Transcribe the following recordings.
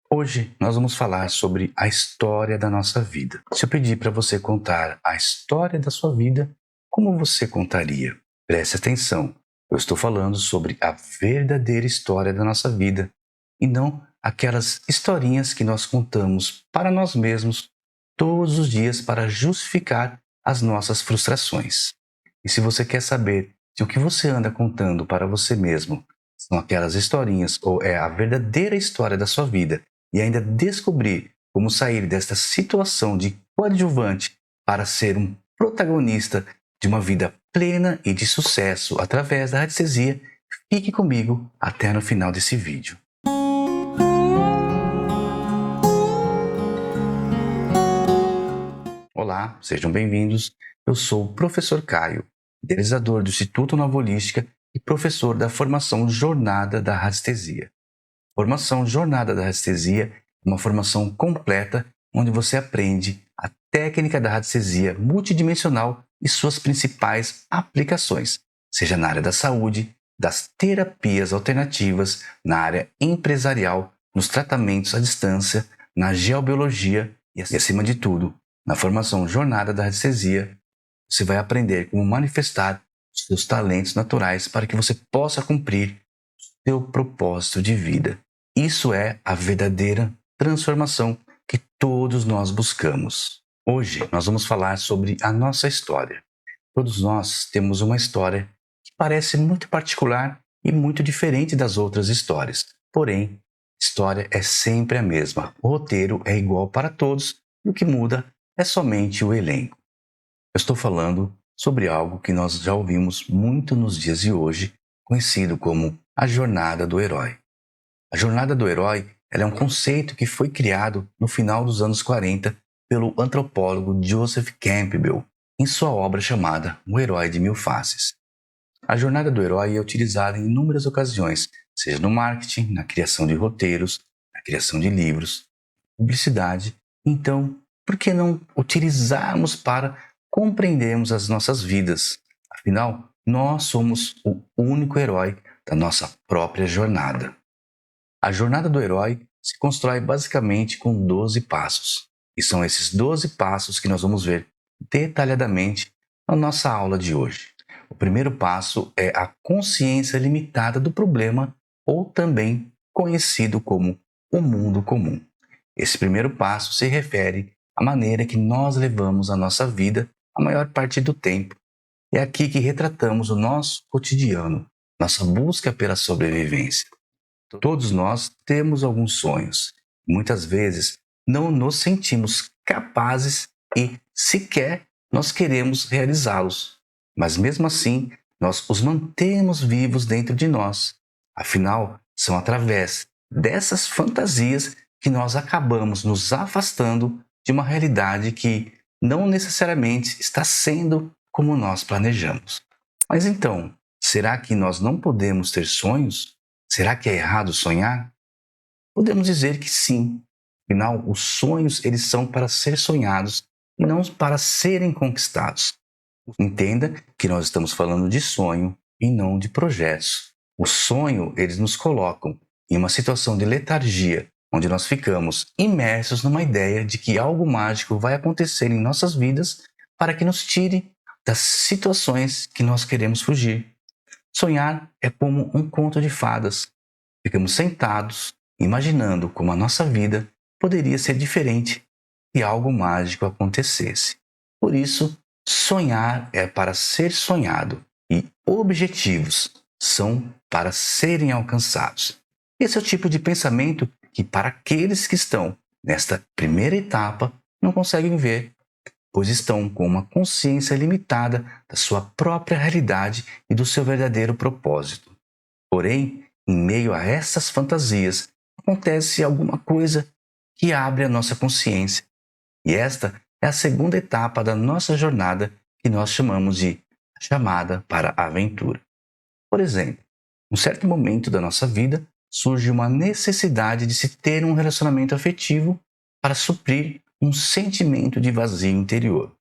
Hoje nós vamos falar sobre a história da nossa vida. Se eu pedir para você contar a história da sua vida, como você contaria? Preste atenção, eu estou falando sobre a verdadeira história da nossa vida e não aquelas historinhas que nós contamos para nós mesmos todos os dias para justificar as nossas frustrações. E se você quer saber se o que você anda contando para você mesmo são aquelas historinhas ou é a verdadeira história da sua vida, e ainda descobrir como sair desta situação de coadjuvante para ser um protagonista de uma vida plena e de sucesso através da radiestesia, fique comigo até no final desse vídeo. Olá, sejam bem-vindos. Eu sou o professor Caio, idealizador do Instituto Nova Holística e professor da formação Jornada da Radiestesia. Formação Jornada da Radiestesia é uma formação completa onde você aprende a técnica da radiestesia multidimensional e suas principais aplicações, seja na área da saúde, das terapias alternativas, na área empresarial, nos tratamentos à distância, na geobiologia e, acima de tudo, na formação Jornada da Radiestesia, você vai aprender como manifestar os seus talentos naturais para que você possa cumprir o seu propósito de vida. Isso é a verdadeira transformação que todos nós buscamos. Hoje nós vamos falar sobre a nossa história. Todos nós temos uma história que parece muito particular e muito diferente das outras histórias. Porém, a história é sempre a mesma. O roteiro é igual para todos e o que muda é somente o elenco. Eu estou falando sobre algo que nós já ouvimos muito nos dias de hoje, conhecido como a jornada do herói. A jornada do herói é um conceito que foi criado no final dos anos 40 pelo antropólogo Joseph Campbell em sua obra chamada O Herói de Mil Faces. A jornada do herói é utilizada em inúmeras ocasiões, seja no marketing, na criação de roteiros, na criação de livros, publicidade. Então, por que não utilizarmos para compreendermos as nossas vidas? Afinal, nós somos o único herói da nossa própria jornada. A jornada do herói se constrói basicamente com 12 passos. E são esses 12 passos que nós vamos ver detalhadamente na nossa aula de hoje. O primeiro passo é a consciência limitada do problema, ou também conhecido como o mundo comum. Esse primeiro passo se refere à maneira que nós levamos a nossa vida a maior parte do tempo. É aqui que retratamos o nosso cotidiano, nossa busca pela sobrevivência. Todos nós temos alguns sonhos. Muitas vezes não nos sentimos capazes e sequer nós queremos realizá-los. Mas mesmo assim, nós os mantemos vivos dentro de nós. Afinal, são através dessas fantasias que nós acabamos nos afastando de uma realidade que não necessariamente está sendo como nós planejamos. Mas então, será que nós não podemos ter sonhos? Será que é errado sonhar? Podemos dizer que sim. Afinal, os sonhos eles são para ser sonhados e não para serem conquistados. Entenda que nós estamos falando de sonho e não de projetos. O sonho, eles nos colocam em uma situação de letargia, onde nós ficamos imersos numa ideia de que algo mágico vai acontecer em nossas vidas para que nos tire das situações que nós queremos fugir. Sonhar é como um conto de fadas. Ficamos sentados, imaginando como a nossa vida poderia ser diferente se algo mágico acontecesse. Por isso, sonhar é para ser sonhado e objetivos são para serem alcançados. Esse é o tipo de pensamento que, para aqueles que estão nesta primeira etapa, não conseguem ver, pois estão com uma consciência limitada da sua própria realidade e do seu verdadeiro propósito. Porém, em meio a essas fantasias, acontece alguma coisa que abre a nossa consciência. E esta é a segunda etapa da nossa jornada que nós chamamos de chamada para a aventura. Por exemplo, em um certo momento da nossa vida, surge uma necessidade de se ter um relacionamento afetivo para suprir um sentimento de vazio interior.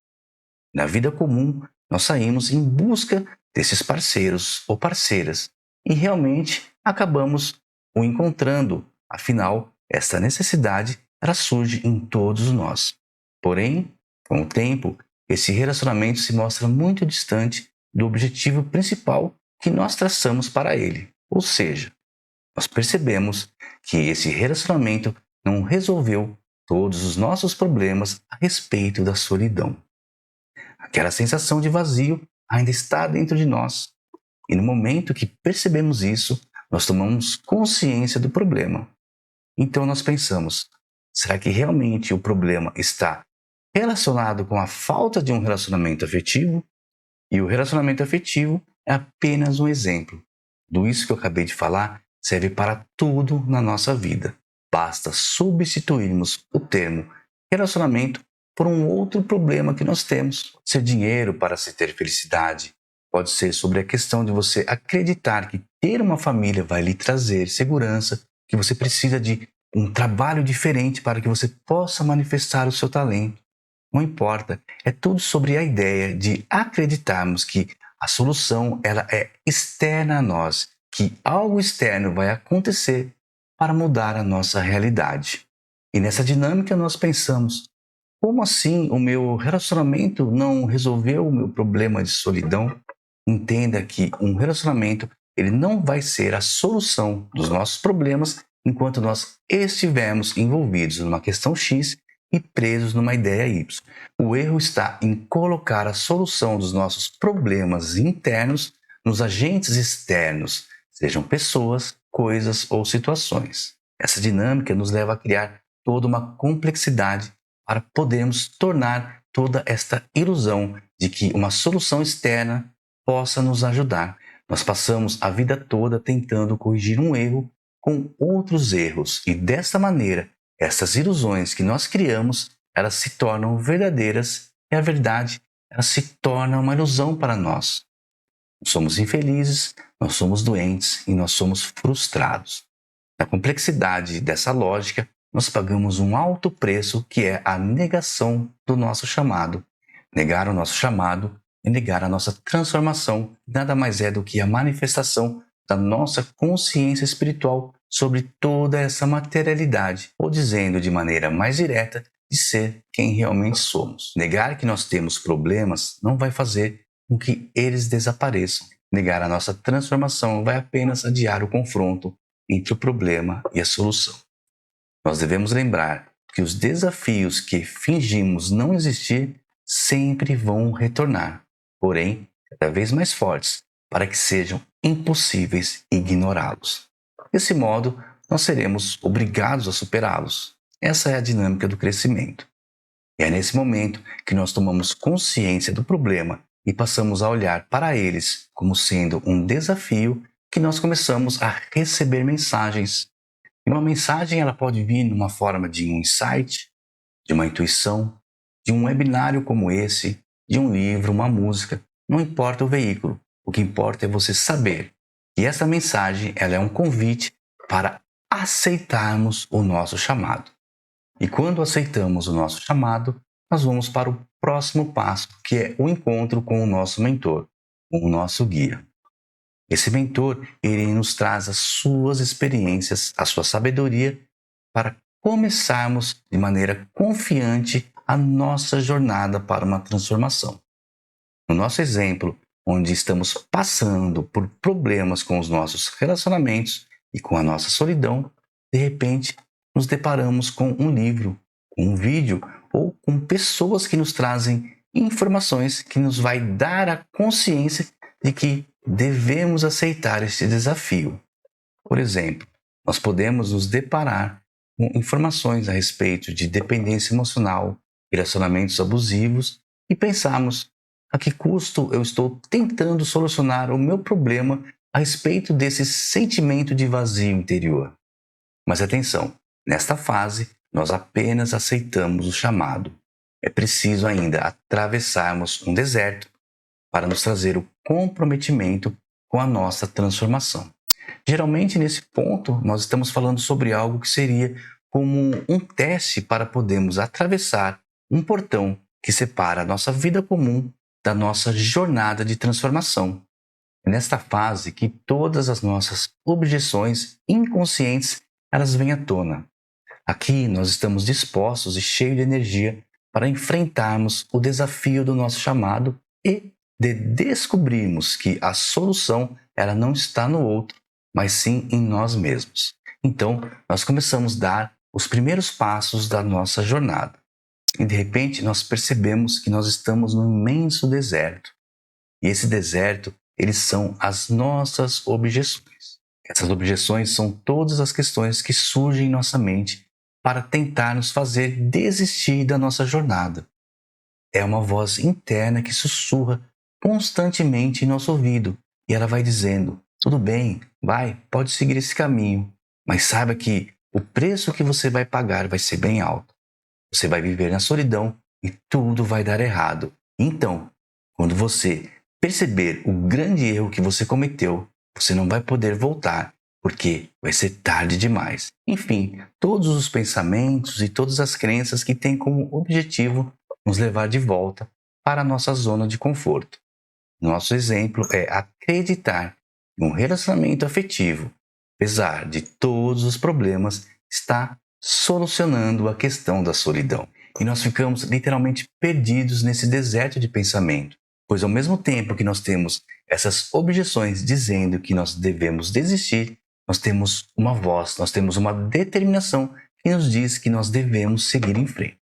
Na vida comum, nós saímos em busca desses parceiros ou parceiras e realmente acabamos o encontrando. Afinal, Essa necessidade, ela surge em todos nós. Porém, com o tempo, esse relacionamento se mostra muito distante do objetivo principal que nós traçamos para ele. Ou seja, nós percebemos que esse relacionamento não resolveu todos os nossos problemas a respeito da solidão. Aquela sensação de vazio ainda está dentro de nós. E no momento que percebemos isso, nós tomamos consciência do problema. Então nós pensamos, será que realmente o problema está relacionado com a falta de um relacionamento afetivo? E o relacionamento afetivo é apenas um exemplo. Do isso que eu acabei de falar serve para tudo na nossa vida. Basta substituirmos o termo relacionamento por um outro problema que nós temos. Ser dinheiro para se ter felicidade. Pode ser sobre a questão de você acreditar que ter uma família vai lhe trazer segurança, que você precisa de um trabalho diferente para que você possa manifestar o seu talento. Não importa, é tudo sobre a ideia de acreditarmos que a solução ela é externa a nós, que algo externo vai acontecer para mudar a nossa realidade. E nessa dinâmica nós pensamos, como assim o meu relacionamento não resolveu o meu problema de solidão? Entenda que um relacionamento ele não vai ser a solução dos nossos problemas enquanto nós estivermos envolvidos numa questão X e presos numa ideia Y. O erro está em colocar a solução dos nossos problemas internos nos agentes externos, sejam pessoas, coisas ou situações. Essa dinâmica nos leva a criar toda uma complexidade para podermos tornar toda esta ilusão de que uma solução externa possa nos ajudar. Nós passamos a vida toda tentando corrigir um erro com outros erros e dessa maneira, essas ilusões que nós criamos, elas se tornam verdadeiras e a verdade, ela se torna uma ilusão para nós. Nós somos infelizes, nós somos doentes e nós somos frustrados. Na complexidade dessa lógica, nós pagamos um alto preço que é a negação do nosso chamado. Negar o nosso chamado e negar a nossa transformação nada mais é do que a manifestação da nossa consciência espiritual sobre toda essa materialidade, ou dizendo de maneira mais direta, de ser quem realmente somos. Negar que nós temos problemas não vai fazer com que eles desapareçam. Negar a nossa transformação vai apenas adiar o confronto entre o problema e a solução. Nós devemos lembrar que os desafios que fingimos não existir sempre vão retornar, porém, cada vez mais fortes, para que sejam impossíveis ignorá-los. Desse modo, nós seremos obrigados a superá-los. Essa é a dinâmica do crescimento. E é nesse momento que nós tomamos consciência do problema e passamos a olhar para eles como sendo um desafio que nós começamos a receber mensagens. E uma mensagem ela pode vir numa forma de um insight, de uma intuição, de um webinário como esse, de um livro, uma música. Não importa o veículo. O que importa é você saber que essa mensagem ela é um convite para aceitarmos o nosso chamado. E quando aceitamos o nosso chamado, nós vamos para o próximo passo, que é o encontro com o nosso mentor, com o nosso guia. Esse mentor, ele nos traz as suas experiências, a sua sabedoria, para começarmos de maneira confiante a nossa jornada para uma transformação. No nosso exemplo, onde estamos passando por problemas com os nossos relacionamentos e com a nossa solidão, de repente nos deparamos com um livro, com um vídeo ou com pessoas que nos trazem informações que nos vai dar a consciência de que devemos aceitar este desafio. Por exemplo, nós podemos nos deparar com informações a respeito de dependência emocional, relacionamentos abusivos e pensarmos a que custo eu estou tentando solucionar o meu problema a respeito desse sentimento de vazio interior. Mas atenção, nesta fase nós apenas aceitamos o chamado. É preciso ainda atravessarmos um deserto para nos trazer o comprometimento com a nossa transformação. Geralmente, nesse ponto, nós estamos falando sobre algo que seria como um teste para podermos atravessar um portão que separa a nossa vida comum da nossa jornada de transformação. É nesta fase que todas as nossas objeções inconscientes elas vêm à tona. Aqui nós estamos dispostos e cheios de energia para enfrentarmos o desafio do nosso chamado e de descobrirmos que a solução ela não está no outro, mas sim em nós mesmos. Então, nós começamos a dar os primeiros passos da nossa jornada. E de repente nós percebemos que nós estamos num imenso deserto. E esse deserto, eles são as nossas objeções. Essas objeções são todas as questões que surgem em nossa mente para tentar nos fazer desistir da nossa jornada. É uma voz interna que sussurra constantemente em nosso ouvido e ela vai dizendo: tudo bem, pode seguir esse caminho, mas saiba que o preço que você vai pagar vai ser bem alto. Você vai viver na solidão e tudo vai dar errado. Então, quando você perceber o grande erro que você cometeu, você não vai poder voltar, porque vai ser tarde demais. Enfim, todos os pensamentos e todas as crenças que têm como objetivo nos levar de volta para a nossa zona de conforto. Nosso exemplo é acreditar que um relacionamento afetivo, apesar de todos os problemas, está solucionando a questão da solidão. E nós ficamos literalmente perdidos nesse deserto de pensamento, pois ao mesmo tempo que nós temos essas objeções dizendo que nós devemos desistir, nós temos uma voz, nós temos uma determinação que nos diz que nós devemos seguir em frente.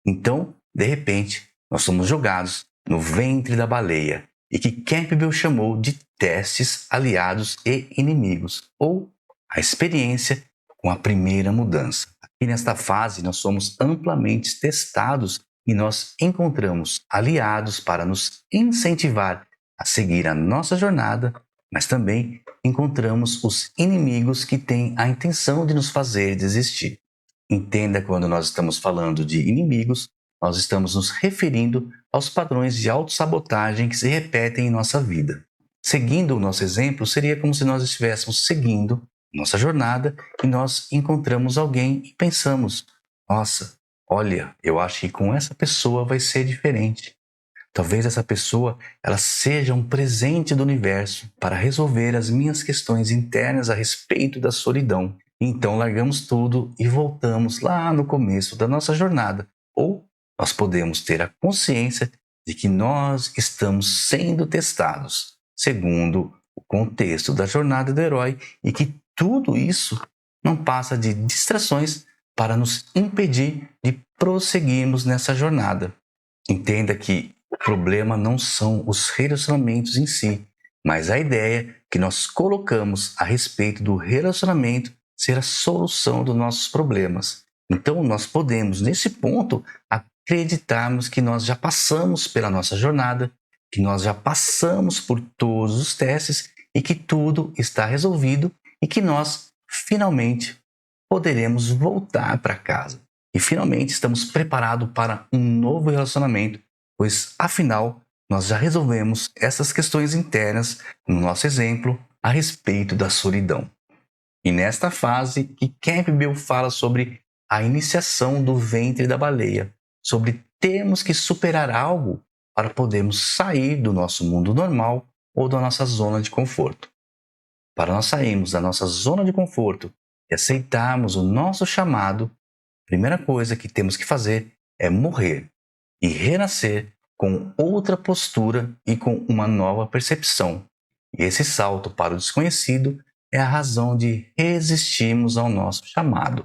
Então, de repente, nós somos jogados no ventre da baleia e que Campbell chamou de testes, aliados e inimigos, ou a experiência com a primeira mudança. Aqui nesta fase, nós somos amplamente testados e nós encontramos aliados para nos incentivar a seguir a nossa jornada, mas também encontramos os inimigos que têm a intenção de nos fazer desistir. Entenda, quando nós estamos falando de inimigos, nós estamos nos referindo aos padrões de autossabotagem que se repetem em nossa vida. Seguindo o nosso exemplo, seria como se nós estivéssemos seguindo nossa jornada e nós encontramos alguém e pensamos: nossa, olha, eu acho que com essa pessoa vai ser diferente. Talvez essa pessoa ela seja um presente do universo para resolver as minhas questões internas a respeito da solidão. Então largamos tudo e voltamos lá no começo da nossa jornada. Ou nós podemos ter a consciência de que nós estamos sendo testados, segundo o contexto da jornada do herói, e que tudo isso não passa de distrações para nos impedir de prosseguirmos nessa jornada. Entenda que o problema não são os relacionamentos em si, mas a ideia que nós colocamos a respeito do relacionamento ser a solução dos nossos problemas. Então nós podemos, nesse ponto, acreditarmos que nós já passamos pela nossa jornada, que nós já passamos por todos os testes e que tudo está resolvido e que nós finalmente poderemos voltar para casa. E finalmente estamos preparados para um novo relacionamento, pois afinal nós já resolvemos essas questões internas no nosso exemplo a respeito da solidão. E nesta fase que Campbell fala sobre a iniciação do ventre da baleia, sobre termos que superar algo para podermos sair do nosso mundo normal ou da nossa zona de conforto. Para nós sairmos da nossa zona de conforto e aceitarmos o nosso chamado, a primeira coisa que temos que fazer é morrer e renascer com outra postura e com uma nova percepção. E esse salto para o desconhecido é a razão de resistirmos ao nosso chamado.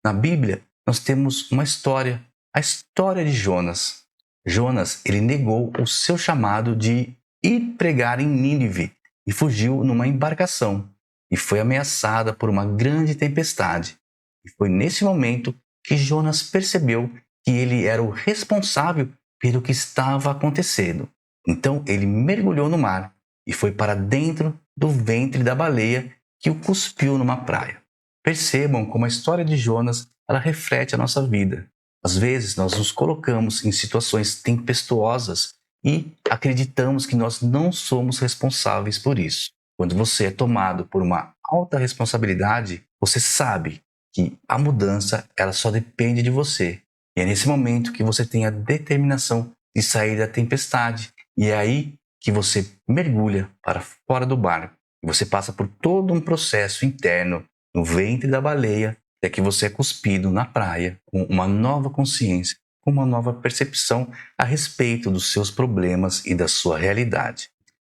Na Bíblia, nós temos uma história, a história de Jonas. Jonas, ele negou o seu chamado de ir pregar em Nínive e fugiu numa embarcação e foi ameaçada por uma grande tempestade. E foi nesse momento que Jonas percebeu que ele era o responsável pelo que estava acontecendo. Então ele mergulhou no mar e foi para dentro do ventre da baleia que o cuspiu numa praia. Percebam como a história de Jonas ela reflete a nossa vida. Às vezes nós nos colocamos em situações tempestuosas e acreditamos que nós não somos responsáveis por isso. Quando você é tomado por uma alta responsabilidade, você sabe que a mudança ela só depende de você. E é nesse momento que você tem a determinação de sair da tempestade. E é aí que você mergulha para fora do barco. E você passa por todo um processo interno no ventre da baleia até que você é cuspido na praia com uma nova consciência, com uma nova percepção a respeito dos seus problemas e da sua realidade.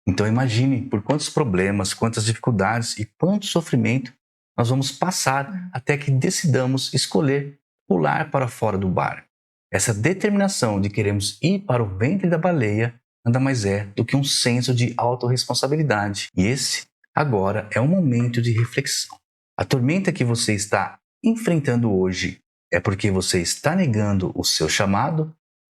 Então imagine por quantos problemas, quantas dificuldades e quanto sofrimento nós vamos passar até que decidamos escolher pular para fora do barco. Essa determinação de queremos ir para o ventre da baleia nada mais é do que um senso de autorresponsabilidade. E esse, agora, é um momento de reflexão. A tormenta que você está enfrentando hoje é porque você está negando o seu chamado?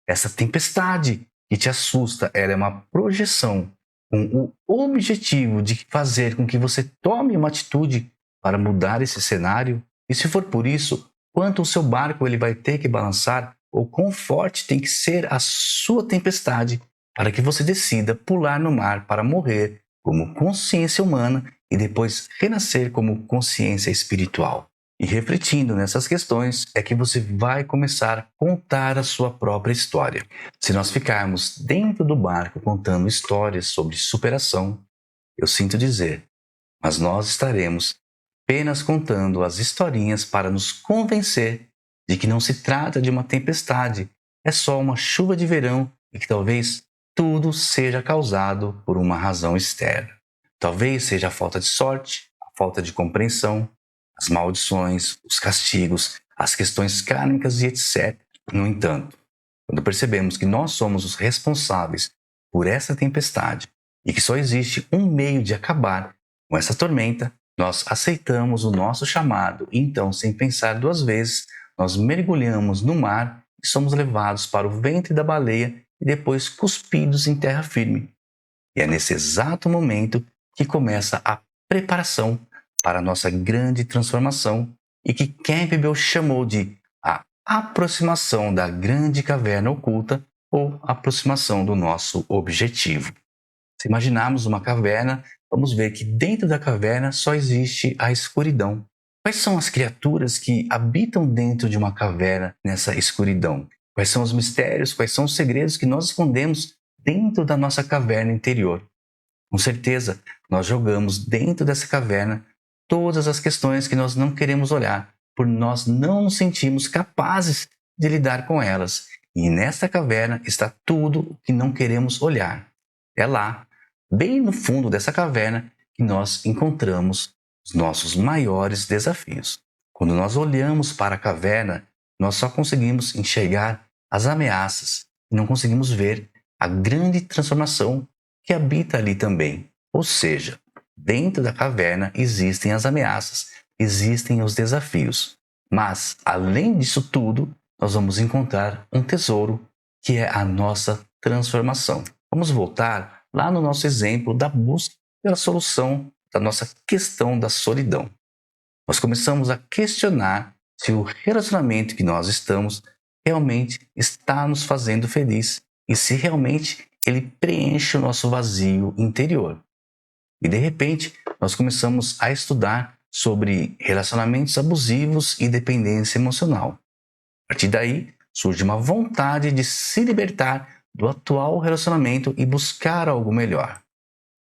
Essa tempestade que te assusta, ela é uma projeção com o objetivo de fazer com que você tome uma atitude para mudar esse cenário? E se for por isso, quanto o seu barco ele vai ter que balançar ou quão forte tem que ser a sua tempestade para que você decida pular no mar para morrer como consciência humana e depois renascer como consciência espiritual? E refletindo nessas questões é que você vai começar a contar a sua própria história. Se nós ficarmos dentro do barco contando histórias sobre superação, eu sinto dizer, mas nós estaremos apenas contando as historinhas para nos convencer de que não se trata de uma tempestade, é só uma chuva de verão e que talvez tudo seja causado por uma razão externa. Talvez seja a falta de sorte, a falta de compreensão, as maldições, os castigos, as questões kármicas e etc. No entanto, quando percebemos que nós somos os responsáveis por essa tempestade e que só existe um meio de acabar com essa tormenta, nós aceitamos o nosso chamado e então, sem pensar duas vezes, nós mergulhamos no mar e somos levados para o ventre da baleia e depois cuspidos em terra firme. E é nesse exato momento que começa a preparação para a nossa grande transformação e que Campbell chamou de a aproximação da grande caverna oculta ou aproximação do nosso objetivo. Se imaginarmos uma caverna, vamos ver que dentro da caverna só existe a escuridão. Quais são as criaturas que habitam dentro de uma caverna nessa escuridão? Quais são os mistérios, quais são os segredos que nós escondemos dentro da nossa caverna interior? Com certeza, nós jogamos dentro dessa caverna todas as questões que nós não queremos olhar, por nós não nos sentimos capazes de lidar com elas. E nesta caverna está tudo o que não queremos olhar. É lá, bem no fundo dessa caverna, que nós encontramos os nossos maiores desafios. Quando nós olhamos para a caverna, nós só conseguimos enxergar as ameaças e não conseguimos ver a grande transformação que habita ali também. Ou seja, dentro da caverna existem as ameaças, existem os desafios. Mas, além disso tudo, nós vamos encontrar um tesouro que é a nossa transformação. Vamos voltar lá no nosso exemplo da busca pela solução da nossa questão da solidão. Nós começamos a questionar se o relacionamento que nós estamos realmente está nos fazendo feliz e se realmente ele preenche o nosso vazio interior. E de repente, nós começamos a estudar sobre relacionamentos abusivos e dependência emocional. A partir daí, surge uma vontade de se libertar do atual relacionamento e buscar algo melhor.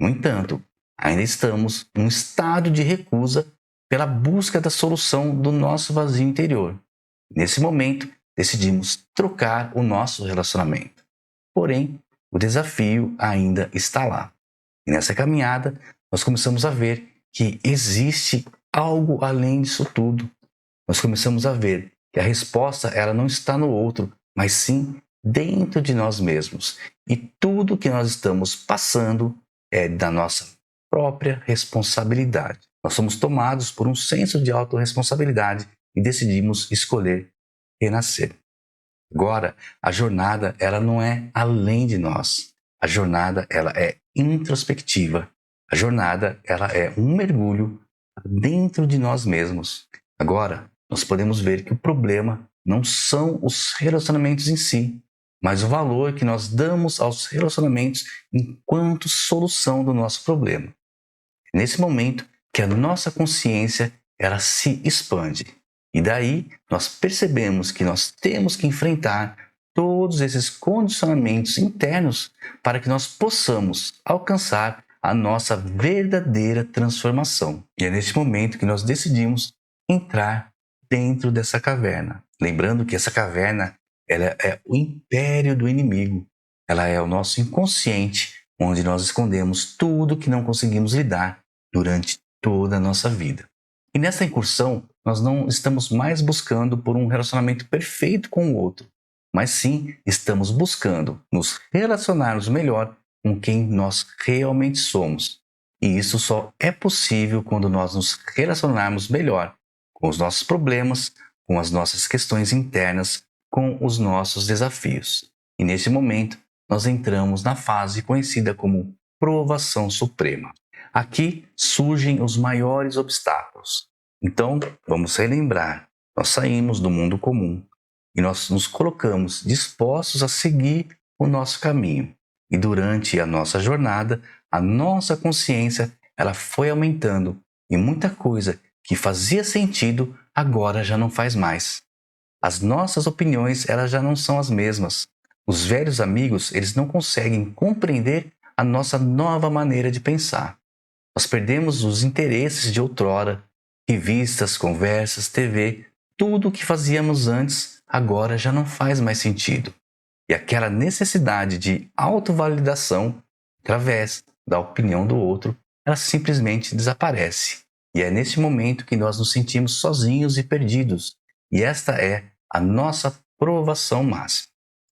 No entanto, ainda estamos num estado de recusa pela busca da solução do nosso vazio interior. Nesse momento, decidimos trocar o nosso relacionamento. Porém, o desafio ainda está lá. E nessa caminhada, nós começamos a ver que existe algo além disso tudo. Nós começamos a ver que a resposta ela não está no outro, mas sim dentro de nós mesmos. E tudo que nós estamos passando é da nossa própria responsabilidade. Nós somos tomados por um senso de autorresponsabilidade e decidimos escolher renascer. Agora, a jornada ela não é além de nós. A jornada ela é introspectiva. A jornada ela é um mergulho dentro de nós mesmos. Agora, nós podemos ver que o problema não são os relacionamentos em si, mas o valor que nós damos aos relacionamentos enquanto solução do nosso problema. É nesse momento que a nossa consciência ela se expande. E daí nós percebemos que nós temos que enfrentar todos esses condicionamentos internos para que nós possamos alcançar a nossa verdadeira transformação. E é neste momento que nós decidimos entrar dentro dessa caverna. Lembrando que essa caverna ela é o império do inimigo. Ela é o nosso inconsciente, onde nós escondemos tudo que não conseguimos lidar durante toda a nossa vida. E nessa incursão, nós não estamos mais buscando por um relacionamento perfeito com o outro, mas sim estamos buscando nos relacionarmos melhor com quem nós realmente somos. E isso só é possível quando nós nos relacionarmos melhor com os nossos problemas, com as nossas questões internas, com os nossos desafios. E nesse momento, nós entramos na fase conhecida como provação suprema. Aqui surgem os maiores obstáculos. Então, vamos relembrar, nós saímos do mundo comum e nós nos colocamos dispostos a seguir o nosso caminho. E durante a nossa jornada, a nossa consciência ela foi aumentando e muita coisa que fazia sentido agora já não faz mais. As nossas opiniões elas já não são as mesmas. Os velhos amigos eles não conseguem compreender a nossa nova maneira de pensar. Nós perdemos os interesses de outrora, revistas, conversas, TV, tudo o que fazíamos antes agora já não faz mais sentido. E aquela necessidade de autovalidação através da opinião do outro, ela simplesmente desaparece. E é nesse momento que nós nos sentimos sozinhos e perdidos. E esta é a nossa provação máxima.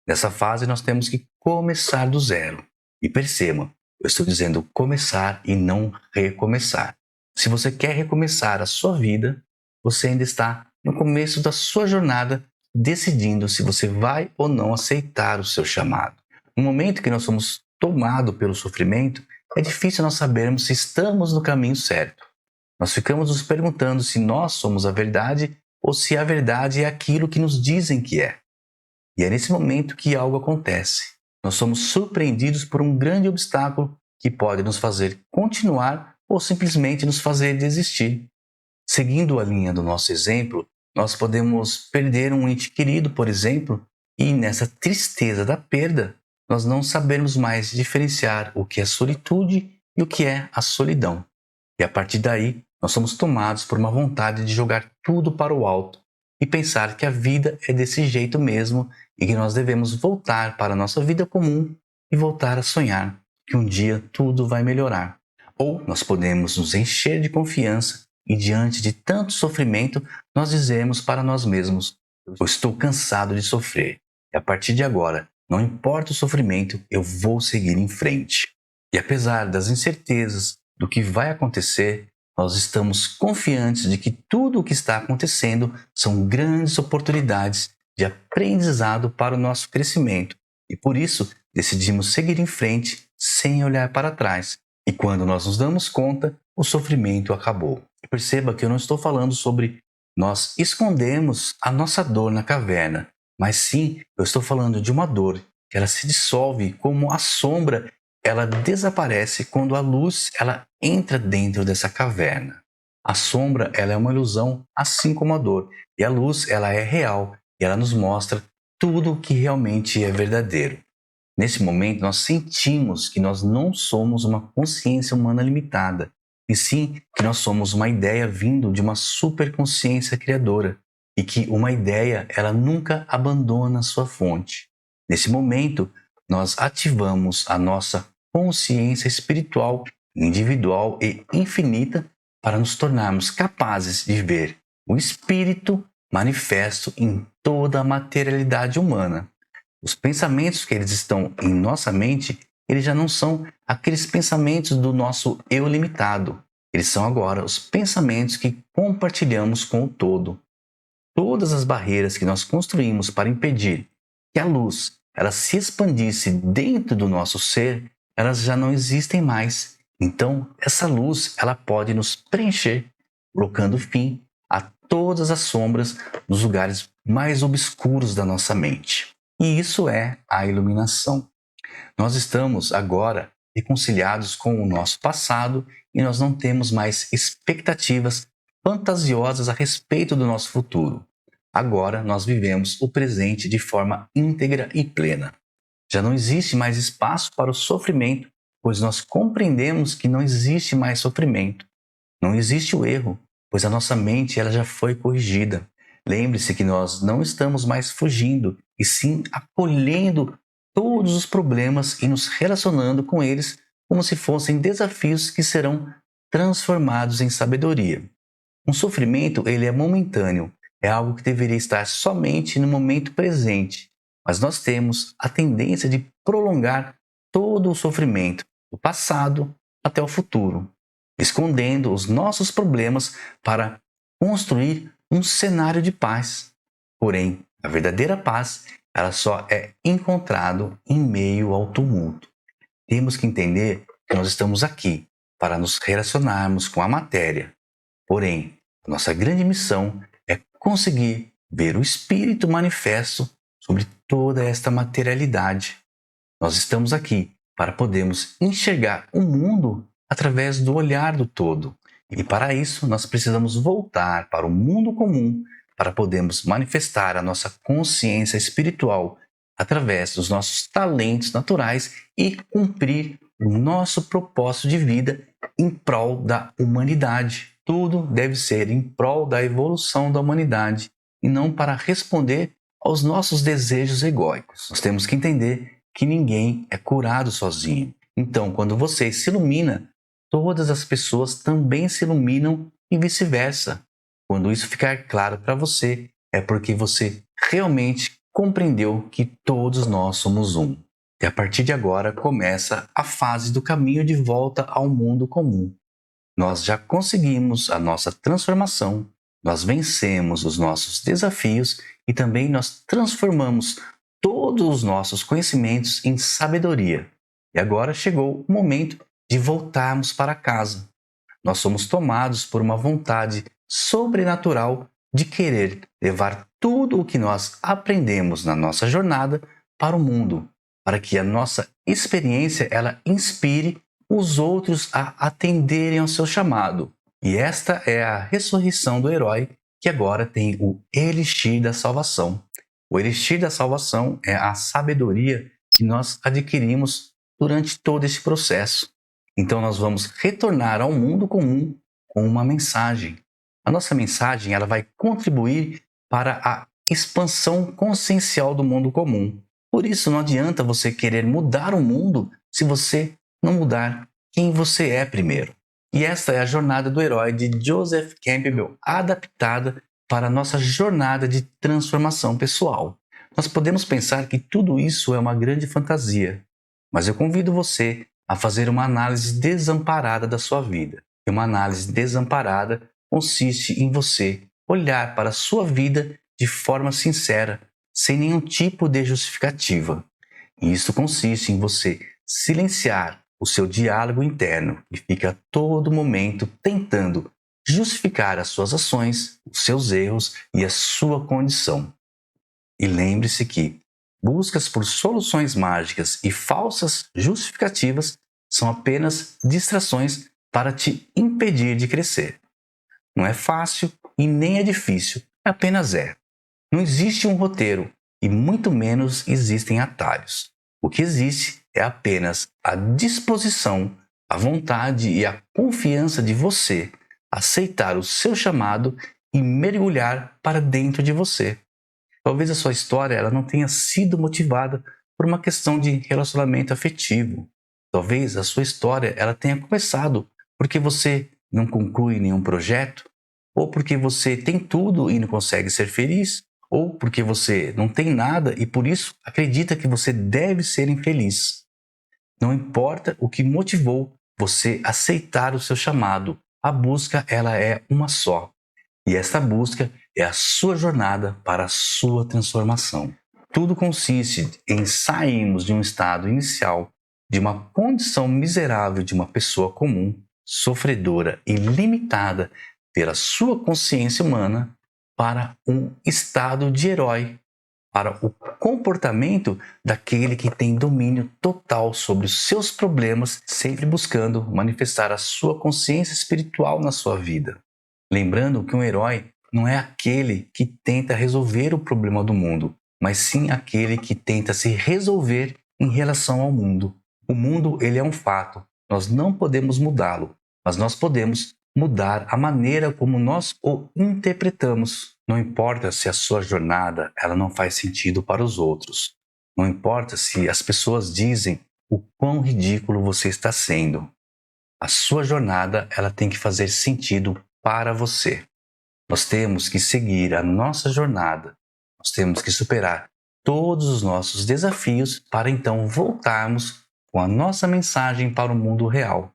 Nessa fase nós temos que começar do zero. E percebam, eu estou dizendo começar e não recomeçar. Se você quer recomeçar a sua vida, você ainda está no começo da sua jornada, decidindo se você vai ou não aceitar o seu chamado. No momento que nós somos tomados pelo sofrimento, é difícil nós sabermos se estamos no caminho certo. Nós ficamos nos perguntando se nós somos a verdade ou se a verdade é aquilo que nos dizem que é. E é nesse momento que algo acontece. Nós somos surpreendidos por um grande obstáculo que pode nos fazer continuar ou simplesmente nos fazer desistir. Seguindo a linha do nosso exemplo, nós podemos perder um ente querido, por exemplo, e nessa tristeza da perda, nós não sabermos mais diferenciar o que é solitude e o que é a solidão. E a partir daí, nós somos tomados por uma vontade de jogar tudo para o alto e pensar que a vida é desse jeito mesmo e que nós devemos voltar para a nossa vida comum e voltar a sonhar que um dia tudo vai melhorar. Ou nós podemos nos encher de confiança e diante de tanto sofrimento, nós dizemos para nós mesmos: eu estou cansado de sofrer e a partir de agora, não importa o sofrimento, eu vou seguir em frente. E apesar das incertezas do que vai acontecer, nós estamos confiantes de que tudo o que está acontecendo são grandes oportunidades de aprendizado para o nosso crescimento e por isso decidimos seguir em frente sem olhar para trás. E quando nós nos damos conta, o sofrimento acabou. Perceba que eu não estou falando sobre nós escondemos a nossa dor na caverna, mas sim eu estou falando de uma dor que ela se dissolve como a sombra, ela desaparece quando a luz ela entra dentro dessa caverna. A sombra ela é uma ilusão, assim como a dor, e a luz ela é real e ela nos mostra tudo o que realmente é verdadeiro. Nesse momento, nós sentimos que nós não somos uma consciência humana limitada, e sim que nós somos uma ideia vindo de uma superconsciência criadora, e que uma ideia ela nunca abandona sua fonte. Nesse momento, nós ativamos a nossa consciência espiritual, individual e infinita para nos tornarmos capazes de ver o Espírito manifesto em toda a materialidade humana. Os pensamentos que eles estão em nossa mente, eles já não são aqueles pensamentos do nosso eu limitado. Eles são agora os pensamentos que compartilhamos com o todo. Todas as barreiras que nós construímos para impedir que a luz ela se expandisse dentro do nosso ser, elas já não existem mais. Então, essa luz ela pode nos preencher, colocando fim a todas as sombras nos lugares mais obscuros da nossa mente. E isso é a iluminação. Nós estamos agora reconciliados com o nosso passado e nós não temos mais expectativas fantasiosas a respeito do nosso futuro. Agora nós vivemos o presente de forma íntegra e plena. Já não existe mais espaço para o sofrimento, pois nós compreendemos que não existe mais sofrimento. Não existe o erro, pois a nossa mente ela já foi corrigida. Lembre-se que nós não estamos mais fugindo, e sim acolhendo todos os problemas e nos relacionando com eles como se fossem desafios que serão transformados em sabedoria. Um sofrimento, ele é momentâneo, é algo que deveria estar somente no momento presente, mas nós temos a tendência de prolongar todo o sofrimento, do passado até o futuro, escondendo os nossos problemas para construir um cenário de paz. Porém, a verdadeira paz, ela só é encontrada em meio ao tumulto. Temos que entender que nós estamos aqui para nos relacionarmos com a matéria. Porém, nossa grande missão é conseguir ver o Espírito manifesto sobre toda esta materialidade. Nós estamos aqui para podermos enxergar o mundo através do olhar do todo. E para isso, nós precisamos voltar para o mundo comum para podermos manifestar a nossa consciência espiritual através dos nossos talentos naturais e cumprir o nosso propósito de vida em prol da humanidade. Tudo deve ser em prol da evolução da humanidade e não para responder aos nossos desejos egóicos. Nós temos que entender que ninguém é curado sozinho. Então, quando você se ilumina, todas as pessoas também se iluminam e vice-versa. Quando isso ficar claro para você, é porque você realmente compreendeu que todos nós somos um. E a partir de agora começa a fase do caminho de volta ao mundo comum. Nós já conseguimos a nossa transformação, nós vencemos os nossos desafios e também nós transformamos todos os nossos conhecimentos em sabedoria. E agora chegou o momento de voltarmos para casa. Nós somos tomados por uma vontade sobrenatural de querer levar tudo o que nós aprendemos na nossa jornada para o mundo, para que a nossa experiência ela inspire os outros a atenderem ao seu chamado. E esta é a ressurreição do herói, que agora tem o elixir da salvação. O elixir da salvação é a sabedoria que nós adquirimos durante todo esse processo. Então nós vamos retornar ao mundo comum com uma mensagem. A nossa mensagem ela vai contribuir para a expansão consciencial do mundo comum. Por isso não adianta você querer mudar o mundo se você não mudar quem você é primeiro. E esta é a jornada do herói de Joseph Campbell, adaptada para a nossa jornada de transformação pessoal. Nós podemos pensar que tudo isso é uma grande fantasia, mas eu convido você a fazer uma análise desamparada da sua vida. E uma análise desamparada consiste em você olhar para a sua vida de forma sincera, sem nenhum tipo de justificativa. E isso consiste em você silenciar o seu diálogo interno, que fica a todo momento tentando justificar as suas ações, os seus erros e a sua condição. E lembre-se que buscas por soluções mágicas e falsas justificativas são apenas distrações para te impedir de crescer. Não é fácil e nem é difícil, apenas é. Não existe um roteiro e muito menos existem atalhos. O que existe é apenas a disposição, a vontade e a confiança de você aceitar o seu chamado e mergulhar para dentro de você. Talvez a sua história ela não tenha sido motivada por uma questão de relacionamento afetivo. Talvez a sua história ela tenha começado porque você não conclui nenhum projeto, ou porque você tem tudo e não consegue ser feliz, ou porque você não tem nada e por isso acredita que você deve ser infeliz. Não importa o que motivou você a aceitar o seu chamado, a busca ela é uma só. E esta busca é a sua jornada para a sua transformação. Tudo consiste em sairmos de um estado inicial, de uma condição miserável de uma pessoa comum, sofredora e limitada pela sua consciência humana, para um estado de herói, para o comportamento daquele que tem domínio total sobre os seus problemas, sempre buscando manifestar a sua consciência espiritual na sua vida. Lembrando que um herói não é aquele que tenta resolver o problema do mundo, mas sim aquele que tenta se resolver em relação ao mundo. O mundo ele é um fato, nós não podemos mudá-lo, mas nós podemos mudar a maneira como nós o interpretamos. Não importa se a sua jornada ela não faz sentido para os outros. Não importa se as pessoas dizem o quão ridículo você está sendo. A sua jornada ela tem que fazer sentido para você. Nós temos que seguir a nossa jornada. Nós temos que superar todos os nossos desafios para então voltarmos com a nossa mensagem para o mundo real.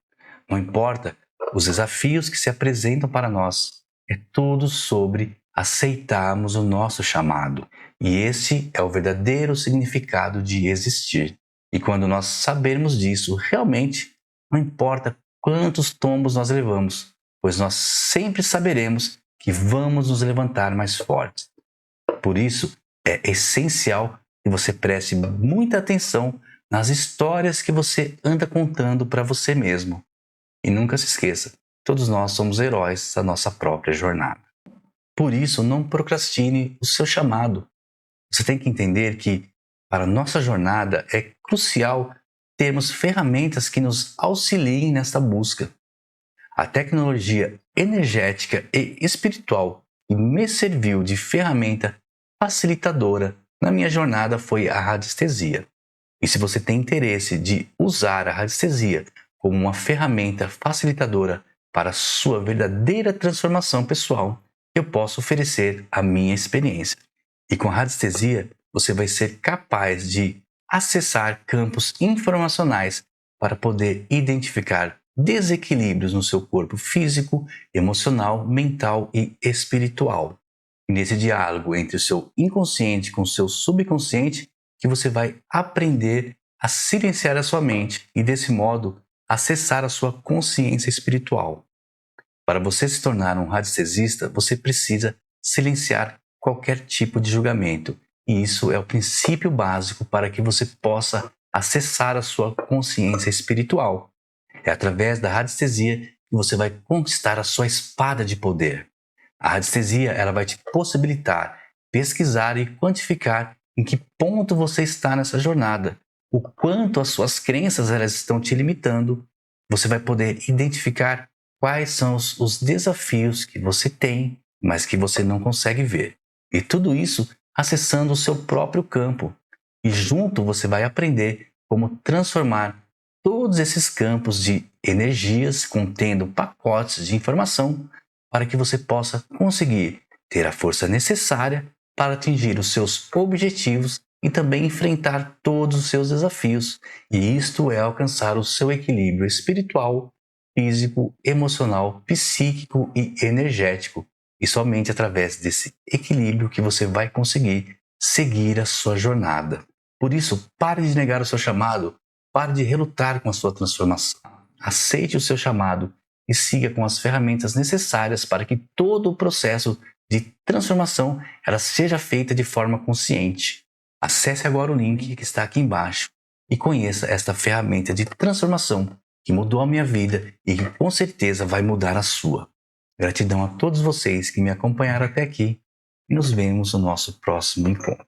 Não importa os desafios que se apresentam para nós, é tudo sobre aceitarmos o nosso chamado. E esse é o verdadeiro significado de existir. E quando nós sabermos disso, realmente não importa quantos tombos nós levamos, pois nós sempre saberemos que vamos nos levantar mais fortes. Por isso, é essencial que você preste muita atenção nas histórias que você anda contando para você mesmo. E nunca se esqueça, todos nós somos heróis da nossa própria jornada. Por isso, não procrastine o seu chamado. Você tem que entender que, para a nossa jornada, é crucial termos ferramentas que nos auxiliem nesta busca. A tecnologia energética e espiritual que me serviu de ferramenta facilitadora na minha jornada foi a radiestesia. E se você tem interesse de usar a radiestesia como uma ferramenta facilitadora para a sua verdadeira transformação pessoal, eu posso oferecer a minha experiência. E com a radiestesia, você vai ser capaz de acessar campos informacionais para poder identificar desequilíbrios no seu corpo físico, emocional, mental e espiritual. E nesse diálogo entre o seu inconsciente com o seu subconsciente, que você vai aprender a silenciar a sua mente e, desse modo, acessar a sua consciência espiritual. Para você se tornar um radiestesista, você precisa silenciar qualquer tipo de julgamento. E isso é o princípio básico para que você possa acessar a sua consciência espiritual. É através da radiestesia que você vai conquistar a sua espada de poder. A radiestesia ela vai te possibilitar pesquisar e quantificar em que ponto você está nessa jornada, o quanto as suas crenças elas estão te limitando. Você vai poder identificar quais são os desafios que você tem, mas que você não consegue ver. E tudo isso acessando o seu próprio campo. E junto você vai aprender como transformar todos esses campos de energias contendo pacotes de informação para que você possa conseguir ter a força necessária para atingir os seus objetivos e também enfrentar todos os seus desafios. E isto é alcançar o seu equilíbrio espiritual, físico, emocional, psíquico e energético. E somente através desse equilíbrio que você vai conseguir seguir a sua jornada. Por isso, pare de negar o seu chamado, pare de relutar com a sua transformação. Aceite o seu chamado e siga com as ferramentas necessárias para que todo o processo de transformação ela seja feita de forma consciente. Acesse agora o link que está aqui embaixo e conheça esta ferramenta de transformação que mudou a minha vida e que com certeza vai mudar a sua. Gratidão a todos vocês que me acompanharam até aqui e nos vemos no nosso próximo encontro.